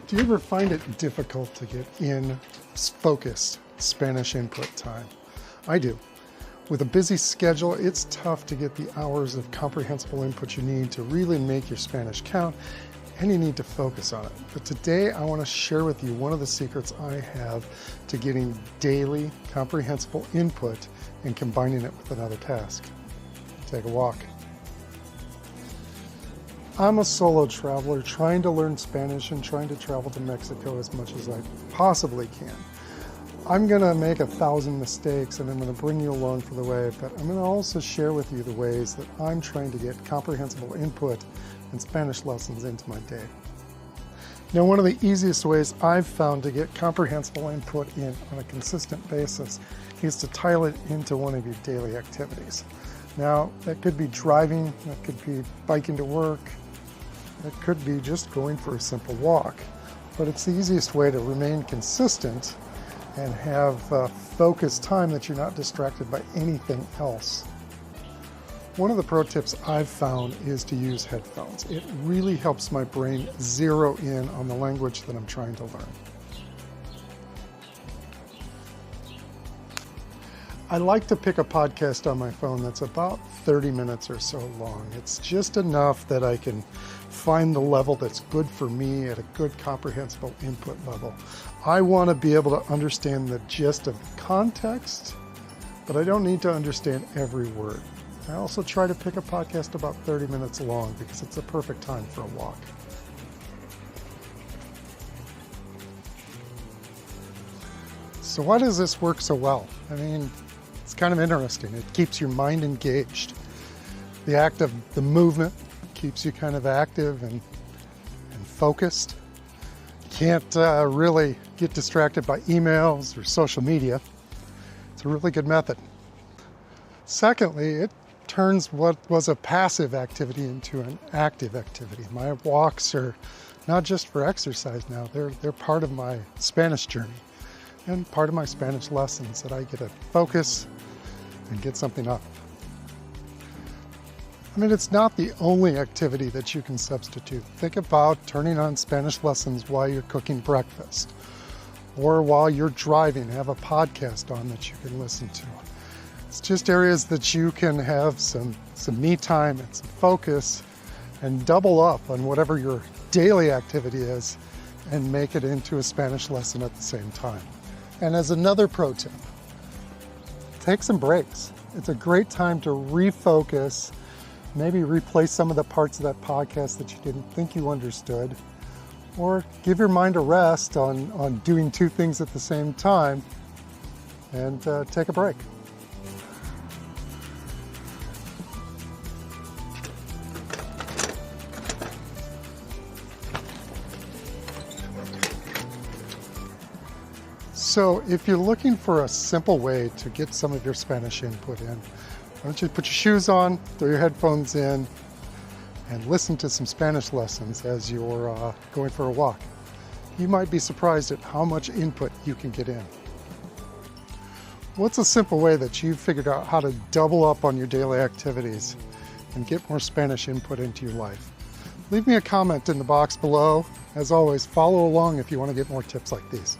Do you ever find it difficult to get in focused Spanish input time? I do. With a busy schedule, it's tough to get the hours of comprehensible input you need to really make your Spanish count, and you need to focus on it. But today I want to share with you one of the secrets I have to getting daily comprehensible input and combining it with another task. Take a walk. I'm a solo traveler trying to learn Spanish and trying to travel to Mexico as much as I possibly can. I'm going to make 1,000 mistakes and I'm going to bring you along for the way, but I'm going to also share with you the ways that I'm trying to get comprehensible input and Spanish lessons into my day. Now, one of the easiest ways I've found to get comprehensible input in on a consistent basis is to tile it into one of your daily activities. Now, that could be driving, that could be biking to work, that could be just going for a simple walk. But it's the easiest way to remain consistent and have focused time that you're not distracted by anything else. One of the pro tips I've found is to use headphones. It really helps my brain zero in on the language that I'm trying to learn. I like to pick a podcast on my phone that's about 30 minutes or so long. It's just enough that I can find the level that's good for me at a good comprehensible input level. I want to be able to understand the gist of the context, but I don't need to understand every word. I also try to pick a podcast about 30 minutes long because it's a perfect time for a walk. So why does this work so well? I mean, it's kind of interesting. It keeps your mind engaged. The act of the movement keeps you kind of active and focused. You can't really get distracted by emails or social media. It's a really good method. Secondly, it turns what was a passive activity into an active activity. My walks are not just for exercise now, they're part of my Spanish journey and part of my Spanish lessons that I get to focus and get something up. I mean, it's not the only activity that you can substitute. Think about turning on Spanish lessons while you're cooking breakfast or while you're driving. Have a podcast on that you can listen to. It's just areas that you can have some me time and some focus and double up on whatever your daily activity is and make it into a Spanish lesson at the same time. And as another pro tip, take some breaks. It's a great time to refocus, maybe replace some of the parts of that podcast that you didn't think you understood, or give your mind a rest on doing two things at the same time and take a break. So if you're looking for a simple way to get some of your Spanish input in, why don't you put your shoes on, throw your headphones in, and listen to some Spanish lessons as you're going for a walk. You might be surprised at how much input you can get in. What's a simple way that you've figured out how to double up on your daily activities and get more Spanish input into your life? Leave me a comment in the box below. As always, follow along if you want to get more tips like these.